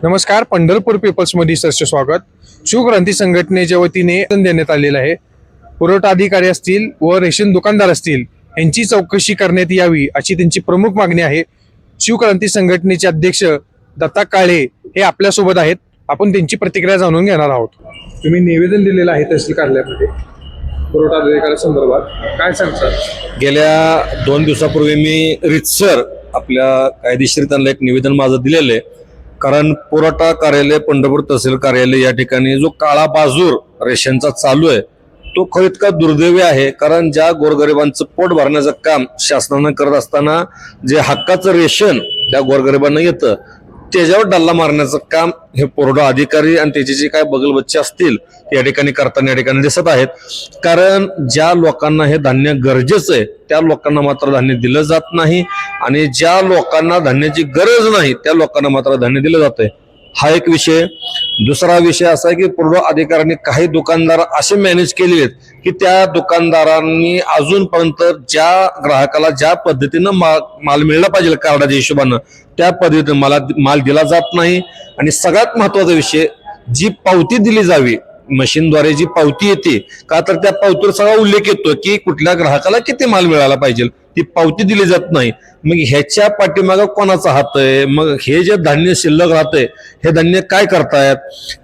नमस्कार. पंढरपूर पेपर्समध्ये सरचे स्वागत. शिवक्रांती संघटनेच्या वतीने देण्यात आलेलं आहे. पुरवठा अधिकारी असतील व रेशन दुकानदार असतील यांची चौकशी करण्यात यावी अशी त्यांची प्रमुख मागणी आहे. शिवक्रांती संघटनेचे अध्यक्ष दत्ता काळे हे आपल्यासोबत आहेत. आपण त्यांची प्रतिक्रिया जाणून घेणार आहोत. तुम्ही निवेदन दिलेलं आहे तहसील कार्यालयामध्ये पुरवठा अधिकारी संदर्भात, काय सांगता? गेल्या 2 दिवसापूर्वी मी रितसर आपल्या कायदेशीर त्यांना एक निवेदन माझं दिलेलं आहे. कारण पुरवठा कार्यालय पंढरपूर तहसील कार्यालय या ठिकाणी जो काळा बाजूर रेशनचा चालू आहे तो खरं इतका दुर्दैवी आहे. कारण ज्या गोरगरिबांचं पोट भरण्याचं काम शासनानं करत असताना जे हक्काचं रेशन त्या गोरगरिबांना येतं त्याच्यावर डल्ला मारण्याचं काम हे पुरवठा अधिकारी आणि त्याचे जे काय बगल बच्चे असतील या ठिकाणी करताना या ठिकाणी दिसत आहेत. कारण ज्या लोकांना हे धान्य गरजेचं आहे त्या लोकांना मात्र धान्य दिलं जात नाही आणि ज्या लोकांना धान्याची गरज नाही त्या लोकांना मात्र धान्य दिलं जातंय. हा एक विषय. दुसरा विषय असा आहे की पुरवठा अधिकाऱ्यांनी काही दुकानदार असे मॅनेज केलेले आहेत की त्या दुकानदारांनी अजूनपर्यंत ज्या ग्राहकाला ज्या पद्धतीनं माल मिळला पाहिजे कार्डाच्या हिशोबानं त्या पद्धतीने माल दिला जात नाही. आणि सगळ्यात महत्वाचा विषय, जी पावती दिली जावी मशीनद्वारे जी पावती येते का तर त्या पावतीवर सगळा उल्लेख येतो की कुठल्या ग्राहकाला किती माल मिळाला पाहिजे, ती पावती दिली जात नाही. मग ह्याच्या पाठीमागं कोणाचा हात आहे? मग हे जे धान्य शिल्लक राहतंय हे धान्य काय करतायत?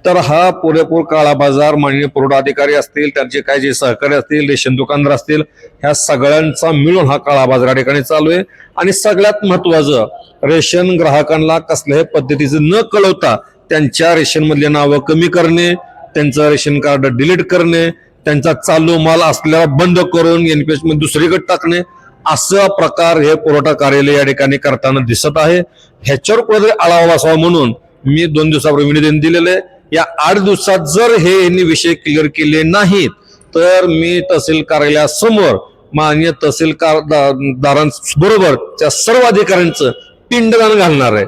तर हा पुरेपूर काळा बाजार माननीय पुरवठा अधिकारी असतील, त्यांचे काय जे सहकारी असतील, रेशन दुकानदार असतील, ह्या सगळ्यांचा मिळून हा काळा बाजार या ठिकाणी चालू आहे. आणि सगळ्यात महत्वाचं, रेशन ग्राहकांना कसल्याही पद्धतीचं न कळवता त्यांच्या रेशन मधले नावं कमी करणे, त्यांचं रेशन कार्ड डिलीट करणे, त्यांचा चालू माल असल्यावर बंद करून एनपीएस मध्ये दुसरीकडे टाकणे, असा प्रकार हे पुरवठा कार्यालय या ठिकाणी करताना दिसत आहे. ह्याच्यावर कुठेतरी आळा बसावा म्हणून मी 2 दिवसापूर्वी निवेदन दिलेलं आहे. या 8 दिवसात जर हे यांनी विषय क्लिअर केले नाहीत तर मी तहसील कार्यालयासमोर माननीय तहसीलदारांबरोबर त्या सर्व अधिकाऱ्यांचं पिंडदान घालणार आहे.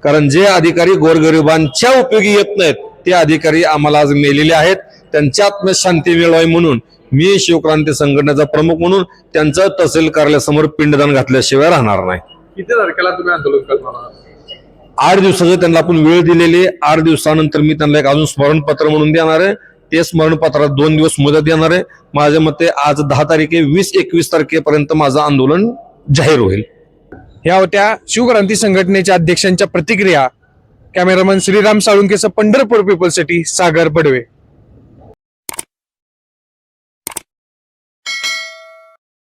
कारण जे अधिकारी गोरगरिबांच्या उपयोगी येत नाहीत ते अधिकारी आम्हाला आज मेलेले आहेत. त्यांच्या आत्म्यात शांती मिळवावी म्हणून मी शिवक्रांती संघटनेचा प्रमुख म्हणून त्यांचं तहसील कार्यालयासमोर पिंडदान घातल्याशिवाय राहणार नाही. किती तारखेला तुम्ही आंदोलन करणार? 8 दिवसाचं त्यांना आपण वेळ दिलेली. 8 दिवसानंतर मी त्यांना एक अजून स्मरणपत्र म्हणून देणार आहे. ते स्मरणपत्रात 2 दिवस मुदत देणार आहे. माझ्या मते आज 10 तारीख 20-21 तारखेपर्यंत माझं आंदोलन जाहीर होईल. ह्या होत्या शिवक्रांती संघटनेच्या अध्यक्षांच्या प्रतिक्रिया. कॅमेरामन श्रीराम साळुंकेसह पंढरपूर पेपरसाठी सागर बडवे.